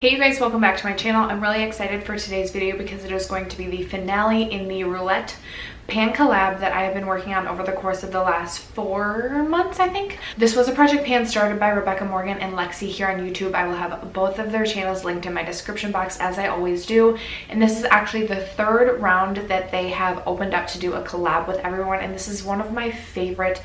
Hey you guys, welcome back to my channel. I'm really excited for today's video because it is going to be the finale in the Roulette Pan collab that I have been working on over the course of the last 4 months, I think. This was a project pan started by Rebecca Morgan and Lexi here on YouTube. I will have both of their channels linked in my description box as I always do. And this is actually the 3rd round that they have opened up to do a collab with everyone. And this is one of my favorite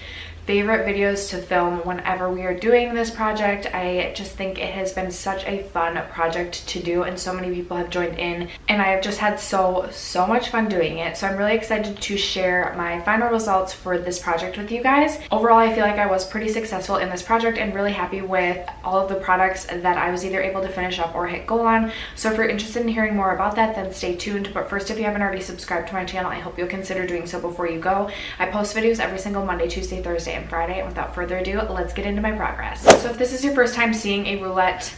videos to film whenever we are doing this project. I just think it has been such a fun project to do and so many people have joined in and I have just had so much fun doing it. So I'm really excited to share my final results for this project with you guys. Overall, I feel like I was pretty successful in this project and really happy with all of the products that I was either able to finish up or hit goal on. So if you're interested in hearing more about that, then stay tuned. But first, if you haven't already subscribed to my channel, I hope you'll consider doing so before you go. I post videos every single Monday, Tuesday, Thursday, and Friday. And without further ado, let's get into my progress. So if this is your first time seeing a roulette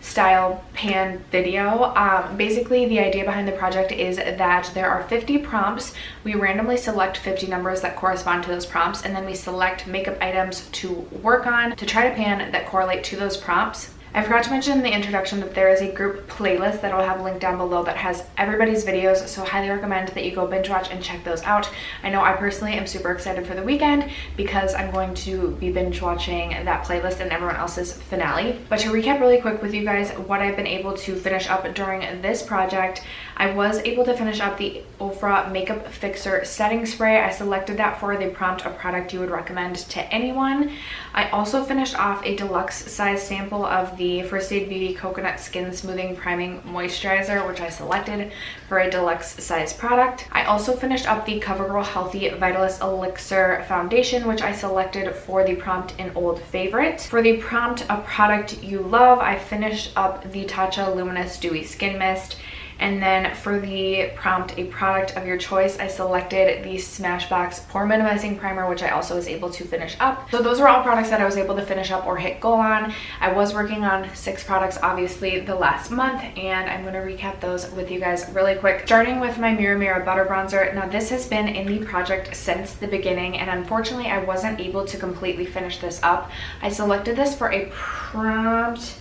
style pan video, basically the idea behind the project is that there are 50 prompts. We randomly select 50 numbers that correspond to those prompts, and then we select makeup items to work on to try to pan that correlate to those prompts. I forgot to mention in the introduction that there is a group playlist that I'll have linked down below that has everybody's videos, so highly recommend that you go binge watch and check those out. I know I personally am super excited for the weekend because I'm going to be binge watching that playlist and everyone else's finale. But to recap really quick with you guys what I've been able to finish up during this project, I was able to finish up the Ofra Makeup Fixer Setting Spray. I selected that for the prompt, a product you would recommend to anyone. I also finished off a deluxe size sample of the First Aid Beauty Coconut Skin Smoothing Priming Moisturizer, which I selected for a deluxe size product. I also finished up the CoverGirl Healthy Vitalist Elixir Foundation, which I selected for the prompt an old favorite. For the prompt, a product you love, I finished up the Tatcha Luminous Dewy Skin Mist. And then for the prompt, a product of your choice, I selected the Smashbox Pore Minimizing Primer, which I also was able to finish up. So those were all products that I was able to finish up or hit goal on. I was working on 6 products, obviously, the last month, and I'm going to recap those with you guys really quick. Starting with my Mirror Mirror Butter Bronzer. Now, this has been in the project since the beginning, and unfortunately, I wasn't able to completely finish this up. I selected this for a prompt,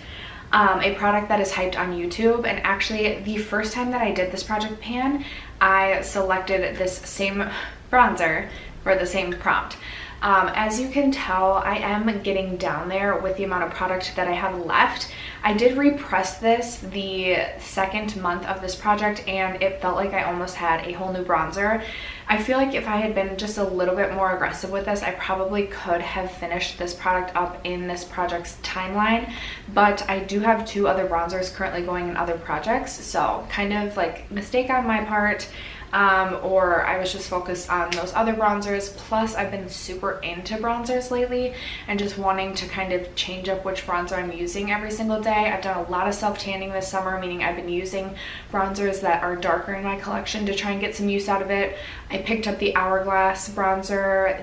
a product that is hyped on YouTube, and actually the first time that I did this project pan, I selected this same bronzer for the same prompt. As you can tell, I am getting down there with the amount of product that I have left. I did repress this the 2nd month of this project and it felt like I almost had a whole new bronzer. I feel like if I had been just a little bit more aggressive with this, I probably could have finished this product up in this project's timeline, but I do have 2 other bronzers currently going in other projects, so kind of like mistake on my part. Or I was just focused on those other bronzers. Plus, I've been super into bronzers lately and just wanting to kind of change up which bronzer I'm using every single day. I've done a lot of self-tanning this summer, meaning I've been using bronzers that are darker in my collection to try and get some use out of it. I picked up the Hourglass bronzer,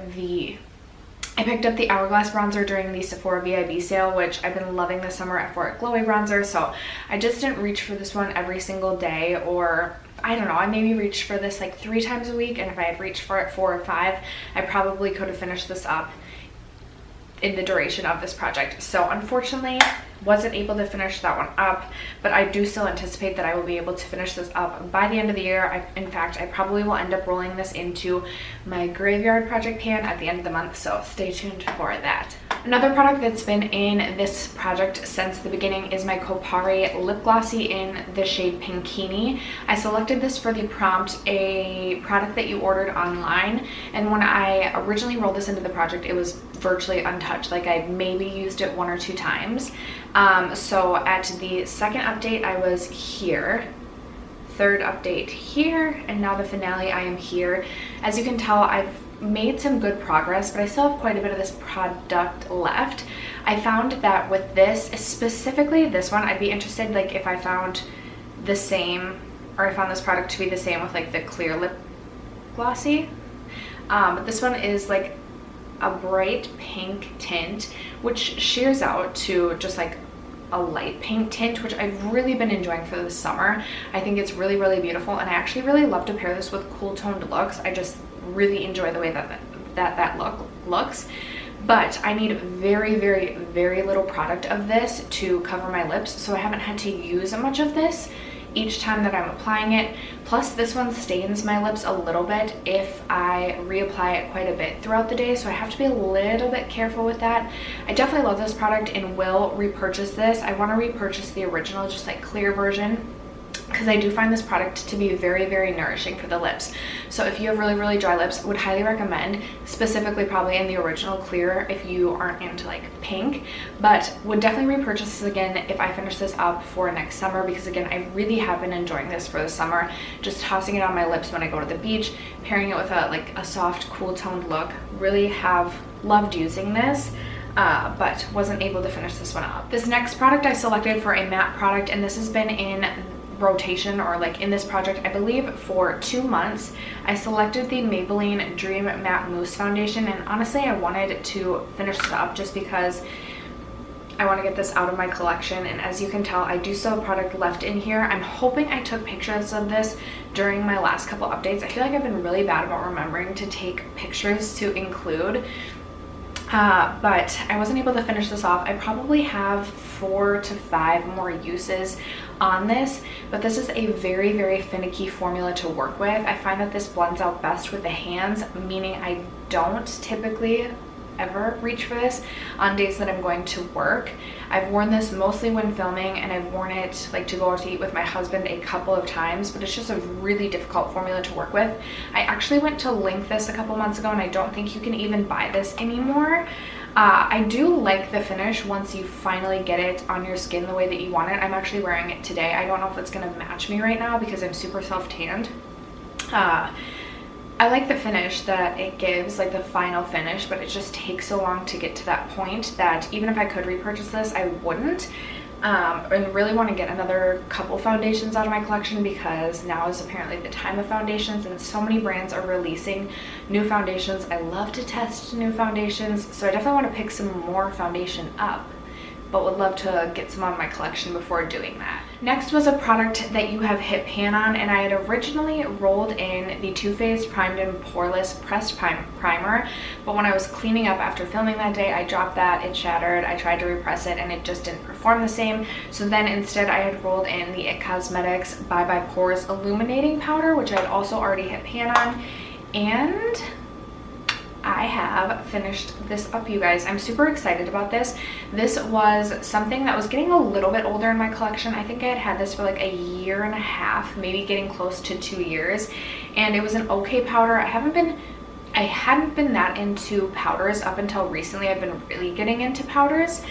during the Sephora VIB sale, which I've been loving this summer at For It Glowy bronzer, so I just didn't reach for this one every single day, or I don't know, I maybe reached for this like 3 times a week, and if I had reached for it 4 or 5, I probably could have finished this up in the duration of this project. So unfortunately, wasn't able to finish that one up, but I do still anticipate that I will be able to finish this up by the end of the year. In fact, I probably will end up rolling this into my graveyard project pan at the end of the month, so stay tuned for that. Another product that's been in this project since the beginning is my Kopari Lip Glossy in the shade Pinkini. I selected this for the prompt, a product that you ordered online, and when I originally rolled this into the project, it was virtually untouched. Like, I maybe used it 1 or 2 times. So at the 2nd update, I was here, 3rd update here, and now the finale, I am here. As you can tell, I've made some good progress, but I still have quite a bit of this product left. I found that with this, specifically this one, I'd be interested like if I found the same, or I found this product to be the same with like the clear lip glossy. But this one is like a bright pink tint, which sheers out to just like a light pink tint, which I've really been enjoying for the summer. I think it's really beautiful, and I actually really love to pair this with cool toned looks. I just really enjoy the way that look looks. but I need very, very, very little product of this to cover my lips, so I haven't had to use much of this each time that I'm applying it. Plus this one stains my lips a little bit if I reapply it quite a bit throughout the day, so I have to be a little bit careful with that. I definitely love this product and will repurchase this. I want to repurchase the original, just like clear version, because I do find this product to be very, very nourishing for the lips. So if you have really, really dry lips, I would highly recommend, specifically probably in the original clear if you aren't into like pink, but would definitely repurchase this again if I finish this up for next summer, because again, I really have been enjoying this for the summer, just tossing it on my lips when I go to the beach, pairing it with a soft, cool toned look. Really have loved using this. But wasn't able to finish this one up. This next product I selected for a matte product, and this has been in rotation, or like in this project, I believe for 2 months. I selected the Maybelline Dream Matte Mousse Foundation, and honestly I wanted to finish this up just because I want to get this out of my collection, and as you can tell, I do still have product left in here. I'm hoping I took pictures of this during my last couple updates. I feel like I've been really bad about remembering to take pictures to include, but I wasn't able to finish this off. I probably have 4 to 5 more uses on this, but this is a very, very finicky formula to work with. I find that this blends out best with the hands, meaning I don't typically ever reach for this on days that I'm going to work. I've worn this mostly when filming, and I've worn it like to go out to eat with my husband a couple of times, but it's just a really difficult formula to work with. I actually went to link this a couple months ago, and I don't think you can even buy this anymore. I do like the finish once you finally get it on your skin the way that you want it. I'm actually wearing it today. I don't know if it's going to match me right now because I'm super self-tanned. I like the finish that it gives, like the final finish, but it just takes so long to get to that point that even if I could repurchase this, I wouldn't. And really want to get another couple foundations out of my collection, because now is apparently the time of foundations, and so many brands are releasing new foundations. I love to test new foundations, so I definitely want to pick some more foundation up, but would love to get some on my collection before doing that. Next was a product that you have hit pan on, and I had originally rolled in the Too Faced Primed and Poreless Pressed Primer, but when I was cleaning up after filming that day, I dropped that, it shattered, I tried to repress it, and it just didn't perform the same. So then instead I had rolled in the IT Cosmetics Bye Bye Pores Illuminating Powder, which I had also already hit pan on, and I have finished this up, you guys. I'm super excited about this. This was something that was getting a little bit older in my collection. I think I had had this for like 1.5 years, maybe getting close to 2 years, and it was an okay powder. I hadn't been that into powders up until recently. I've been really getting into powders,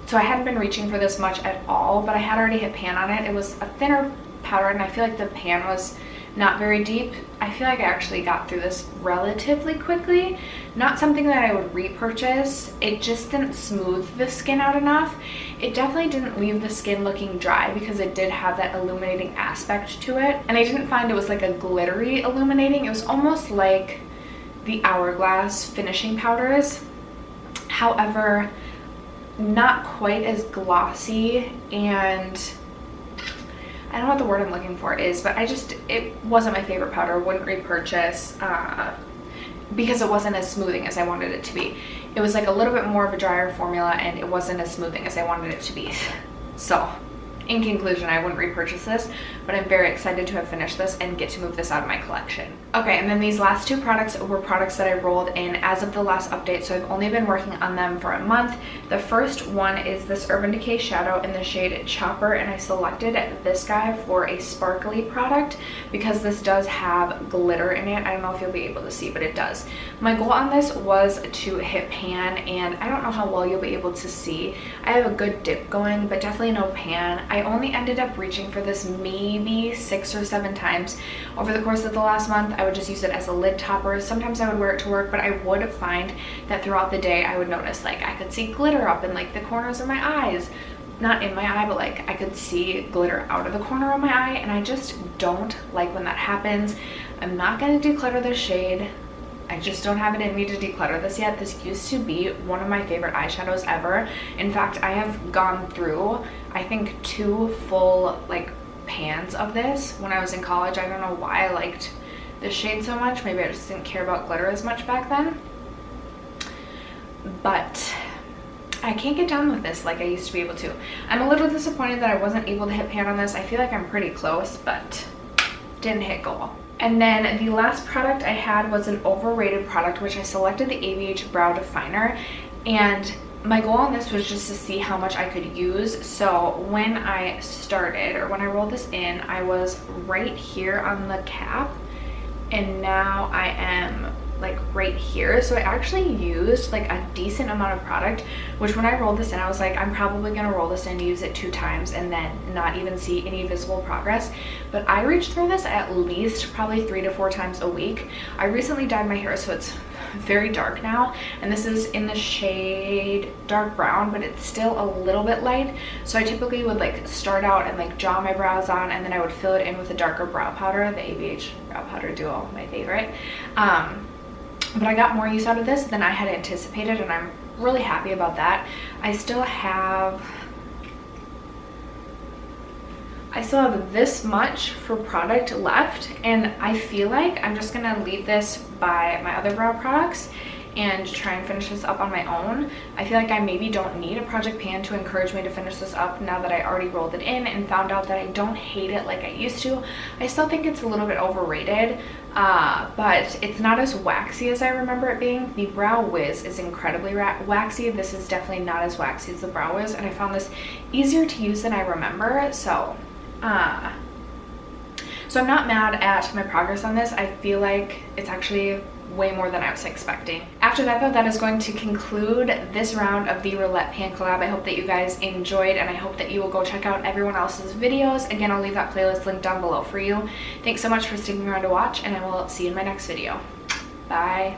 so I hadn't been reaching for this much at all, but I had already hit pan on it. It was a thinner powder, and I feel like the pan was not very deep. I feel like I actually got through this relatively quickly. Not something that I would repurchase. It just didn't smooth the skin out enough. It definitely didn't leave the skin looking dry because it did have that illuminating aspect to it. And I didn't find it was like a glittery illuminating. It was almost like the Hourglass finishing powders. However, not quite as glossy, and I don't know what the word I'm looking for is, but it wasn't my favorite powder. Wouldn't repurchase because it wasn't as smoothing as I wanted it to be. It was like a little bit more of a drier formula, and it wasn't as smoothing as I wanted it to be. So in conclusion, I wouldn't repurchase this, but I'm very excited to have finished this and get to move this out of my collection. Okay, and then these last 2 products were products that I rolled in as of the last update, so I've only been working on them for a month. The first one is this Urban Decay shadow in the shade Chopper, and I selected this guy for a sparkly product because this does have glitter in it. I don't know if you'll be able to see, but it does. My goal on this was to hit pan, and I don't know how well you'll be able to see. I have a good dip going, but definitely no pan. I only ended up reaching for this maybe 6 or 7 times over the course of the last month. I would just use it as a lid topper. Sometimes I would wear it to work, but I would find that throughout the day I would notice like I could see glitter up in like the corners of my eyes. Not in my eye, but like I could see glitter out of the corner of my eye, and I just don't like when that happens. I'm not going to declutter this shade. I just don't have it in me to declutter this yet. This used to be one of my favorite eyeshadows ever. In fact, I have gone through, I think, 2 full like pans of this when I was in college. I don't know why I liked this shade so much. Maybe I just didn't care about glitter as much back then. but I can't get down with this like I used to be able to. I'm a little disappointed that I wasn't able to hit pan on this. I feel like I'm pretty close, but didn't hit goal. And then the last product I had was an overrated product, which I selected the AVH Brow Definer, and my goal on this was just to see how much I could use. So when I started, or when I rolled this in, I was right here on the cap, and now I am like right here. So I actually used like a decent amount of product, which when I rolled this in, I was like, I'm probably gonna roll this in, use it 2 times, and then not even see any visible progress. But I reached through this at least probably 3 to 4 times a week. I recently dyed my hair, so it's very dark now, and this is in the shade dark brown, but it's still a little bit light. So I typically would like start out and like draw my brows on, and then I would fill it in with a darker brow powder, the AVH Brow Powder Duo, my favorite. But I got more use out of this than I had anticipated, and I'm really happy about that. I still have this much for product left, and I feel like I'm just gonna leave this by my other brow products and try and finish this up on my own. I feel like I maybe don't need a project pan to encourage me to finish this up now that I already rolled it in and found out that I don't hate it like I used to. I still think it's a little bit overrated, but it's not as waxy as I remember it being. The Brow Wiz is incredibly waxy. This is definitely not as waxy as the Brow Wiz, and I found this easier to use than I remember. So I'm not mad at my progress on this. I feel like it's actually way more than I was expecting. After that though, that is going to conclude this round of the Roulette Pan Collab. I hope that you guys enjoyed, and I hope that you will go check out everyone else's videos. Again, I'll leave that playlist link down below for you. Thanks so much for sticking around to watch, and I will see you in my next video. Bye.